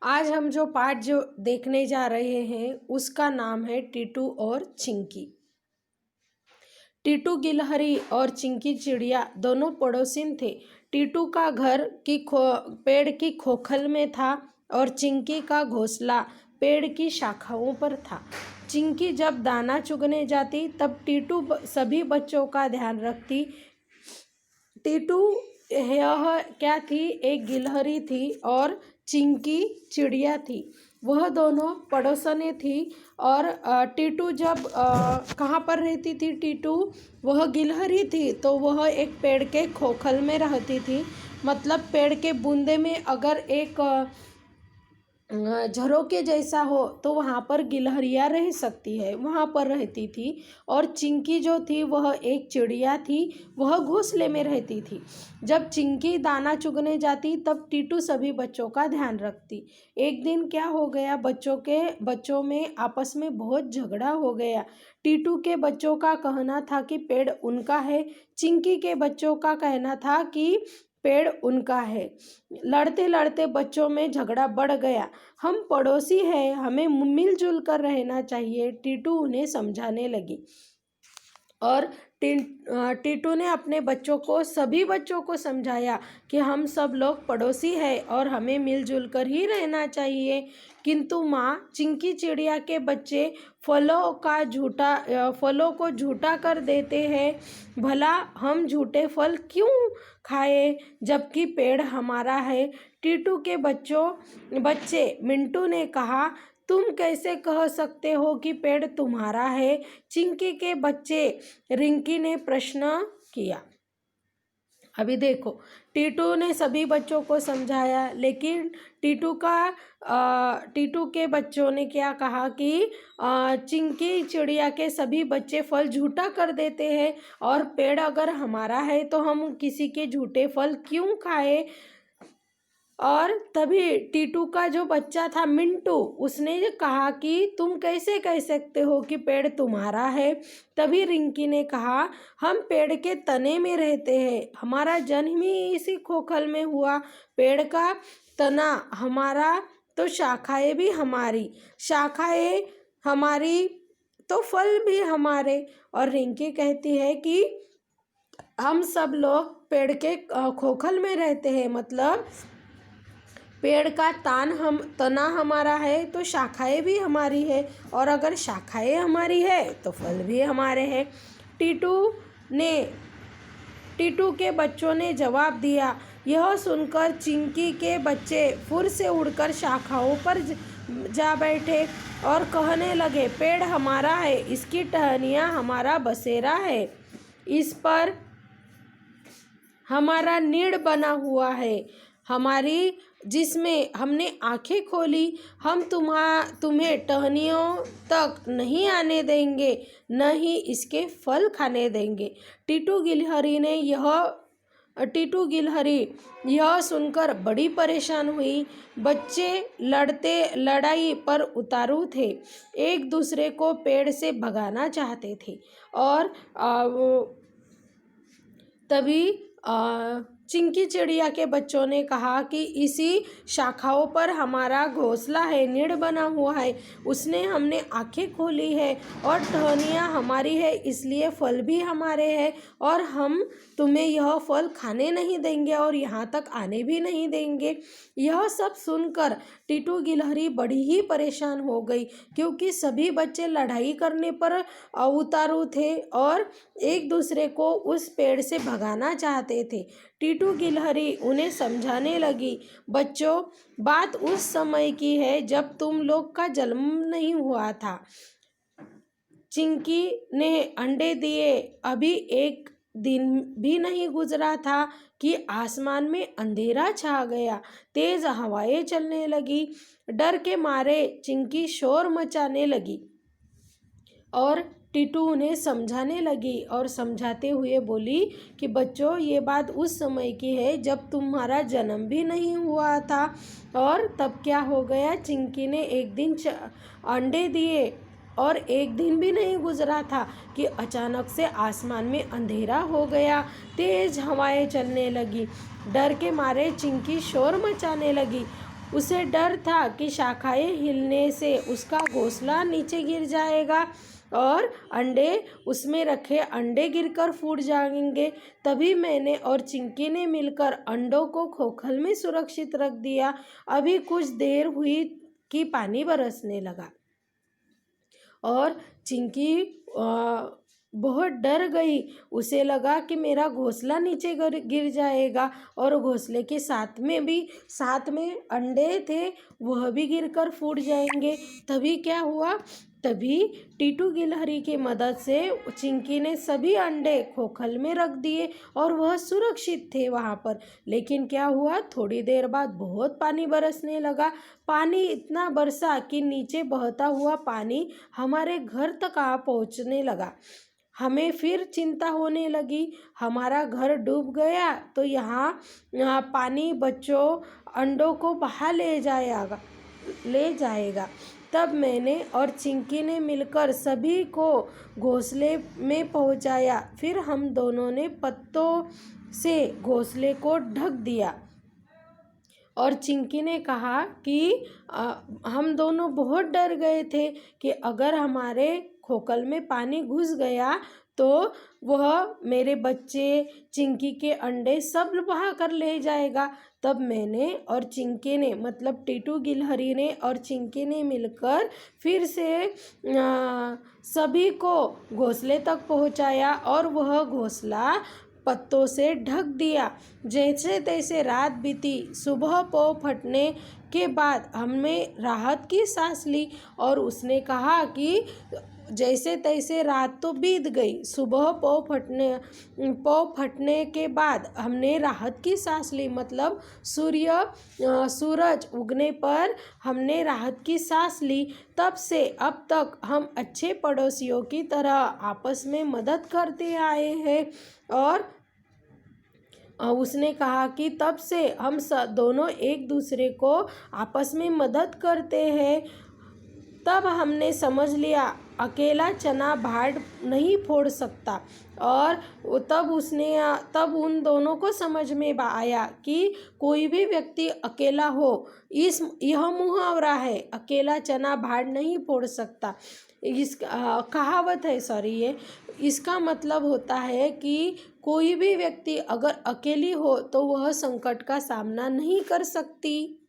आज हम जो पाठ जो देखने जा रहे हैं उसका नाम है टीटू और चिंकी। टीटू गिलहरी और चिंकी चिड़िया दोनों पड़ोसिन थे। टीटू का घर पेड़ की खोखल में था और चिंकी का घोंसला पेड़ की शाखाओं पर था। चिंकी जब दाना चुगने जाती तब टीटू सभी बच्चों का ध्यान रखती। टीटू यह क्या थी, एक गिलहरी थी और चिंकी चिड़िया थी। वह दोनों पड़ोसनें थी। और टीटू जब कहाँ पर रहती थी, टीटू वह गिलहरी थी तो वह एक पेड़ के खोखल में रहती थी। मतलब पेड़ के बूंदे में अगर एक झरोके जैसा हो तो वहाँ पर गिलहरियाँ रह सकती है, वहाँ पर रहती थी। और चिंकी जो थी वह एक चिड़िया थी, वह घोंसले में रहती थी। जब चिंकी दाना चुगने जाती तब टीटू सभी बच्चों का ध्यान रखती। एक दिन क्या हो गया, बच्चों में आपस में बहुत झगड़ा हो गया। टीटू के बच्चों का कहना था कि पेड़ उनका है, चिंकी के बच्चों का कहना था कि पेड़ उनका है। लड़ते लड़ते बच्चों में झगड़ा बढ़ गया। हम पड़ोसी हैं, हमें मिलजुल कर रहना चाहिए, टीटू उन्हें समझाने लगी। और टीटू ने अपने सभी बच्चों को समझाया कि हम सब लोग पड़ोसी हैं और हमें मिलजुल कर ही रहना चाहिए। किंतु माँ, चिंकी चिड़िया के बच्चे फलों को झूठा कर देते हैं। भला हम झूठे फल क्यों खाए जबकि पेड़ हमारा है। टीटू के बच्चे मिंटू ने कहा, तुम कैसे कह सकते हो कि पेड़ तुम्हारा है। चिंकी के बच्चे रिंकी ने प्रश्न किया। अभी देखो, टीटू ने सभी बच्चों को समझाया, लेकिन टीटू के बच्चों ने क्या कहा कि चिंकी चिड़िया के सभी बच्चे फल झूठा कर देते हैं और पेड़ अगर हमारा है तो हम किसी के झूठे फल क्यों खाए। और तभी टीटू का जो बच्चा था मिंटू, उसने कहा कि तुम कैसे कह सकते हो कि पेड़ तुम्हारा है। तभी रिंकी ने कहा, हम पेड़ के तने में रहते हैं, हमारा जन्म ही इसी खोखल में हुआ। पेड़ का तना हमारा तो शाखाएं भी हमारी, शाखाएं हमारी तो फल भी हमारे। और रिंकी कहती है कि हम सब लोग पेड़ के खोखल में रहते हैं, मतलब पेड़ का तना हमारा है तो शाखाएं भी हमारी है, और अगर शाखाएं हमारी है तो फल भी हमारे हैं। टीटू के बच्चों ने जवाब दिया। यह सुनकर चिंकी के बच्चे फुर से उड़कर शाखाओं पर जा बैठे और कहने लगे, पेड़ हमारा है, इसकी टहनियाँ हमारा बसेरा है, इस पर हमारा नीड़ बना हुआ है, जिसमें हमने आंखें खोली। हम तुम्हें टहनियों तक नहीं आने देंगे, न ही इसके फल खाने देंगे। टीटू गिलहरी यह सुनकर बड़ी परेशान हुई। बच्चे लड़ाई पर उतारू थे, एक दूसरे को पेड़ से भगाना चाहते थे। और तभी चिंकी चिड़िया के बच्चों ने कहा कि इसी शाखाओं पर हमारा घोंसला है, नीड़ बना हुआ है, उसने हमने आंखें खोली है और टहनियाँ हमारी है, इसलिए फल भी हमारे हैं और हम तुम्हें यह फल खाने नहीं देंगे और यहाँ तक आने भी नहीं देंगे। यह सब सुनकर टीटू गिलहरी बड़ी ही परेशान हो गई, क्योंकि सभी बच्चे लड़ाई करने पर उतारू थे और एक दूसरे को उस पेड़ से भगाना चाहते थे। टीटू गिलहरी उन्हें समझाने लगी, बच्चों, बात उस समय की है जब तुम लोग का जन्म नहीं हुआ था। चिंकी ने अंडे दिए, अभी एक दिन भी नहीं गुजरा था कि आसमान में अंधेरा छा गया, तेज हवाएं चलने लगी। डर के मारे चिंकी शोर मचाने लगी और टीटू उन्हें समझाने लगी और समझाते हुए बोली कि बच्चों, ये बात उस समय की है जब तुम्हारा जन्म भी नहीं हुआ था। और तब क्या हो गया, चिंकी ने एक दिन अंडे दिए और एक दिन भी नहीं गुजरा था कि अचानक से आसमान में अंधेरा हो गया, तेज हवाएं चलने लगी। डर के मारे चिंकी शोर मचाने लगी उसे डर था कि शाखाएं हिलने से उसका घोंसला नीचे गिर जाएगा और अंडे उसमें रखे अंडे गिरकर फूट जाएंगे। तभी मैंने और चिंकी ने मिलकर अंडों को खोखल में सुरक्षित रख दिया। अभी कुछ देर हुई कि पानी बरसने लगा और चिंकी बहुत डर गई। उसे लगा कि मेरा घोंसला नीचे गिर जाएगा और घोंसले के साथ में अंडे थे, वह भी गिरकर फूट जाएंगे। तभी क्या हुआ, तभी टीटू गिलहरी की मदद से चिंकी ने सभी अंडे खोखल में रख दिए और वह सुरक्षित थे वहाँ पर। लेकिन क्या हुआ, थोड़ी देर बाद बहुत पानी बरसने लगा। पानी इतना बरसा कि नीचे बहता हुआ पानी हमारे घर तक आ पहुँचने लगा। हमें फिर चिंता होने लगी, हमारा घर डूब गया तो यहाँ पानी बच्चों अंडों को बहा ले जाएगा। तब मैंने और चिंकी ने मिलकर सभी को घोंसले में पहुँचाया। फिर हम दोनों ने पत्तों से घोंसले को ढक दिया और चिंकी ने कहा कि हम दोनों बहुत डर गए थे कि अगर हमारे खोखल में पानी घुस गया तो वह मेरे बच्चे, चिंकी के अंडे सब बहा कर ले जाएगा। तब मैंने और चिंकी ने, मतलब टीटू गिलहरी ने और चिंकी ने मिलकर फिर से सभी को घोंसले तक पहुंचाया और वह घोंसला पत्तों से ढक दिया। जैसे तैसे रात बीती। सुबह पौ फटने के बाद हमने राहत की सांस ली और उसने कहा कि जैसे तैसे रात तो बीत गई, सुबह पौ फटने के बाद हमने राहत की सांस ली, मतलब सूरज उगने पर हमने राहत की सांस ली। तब से अब तक हम अच्छे पड़ोसियों की तरह आपस में मदद करते आए हैं। और उसने कहा कि तब से हम दोनों एक दूसरे को आपस में मदद करते हैं। तब हमने समझ लिया अकेला चना भाड़ नहीं फोड़ सकता। और तब उन दोनों को समझ में आया कि कोई भी व्यक्ति अकेला हो, यह मुहावरा है, अकेला चना भाड़ नहीं फोड़ सकता। कहावत है, ये इसका मतलब होता है कि कोई भी व्यक्ति अगर अकेली हो तो वह संकट का सामना नहीं कर सकती।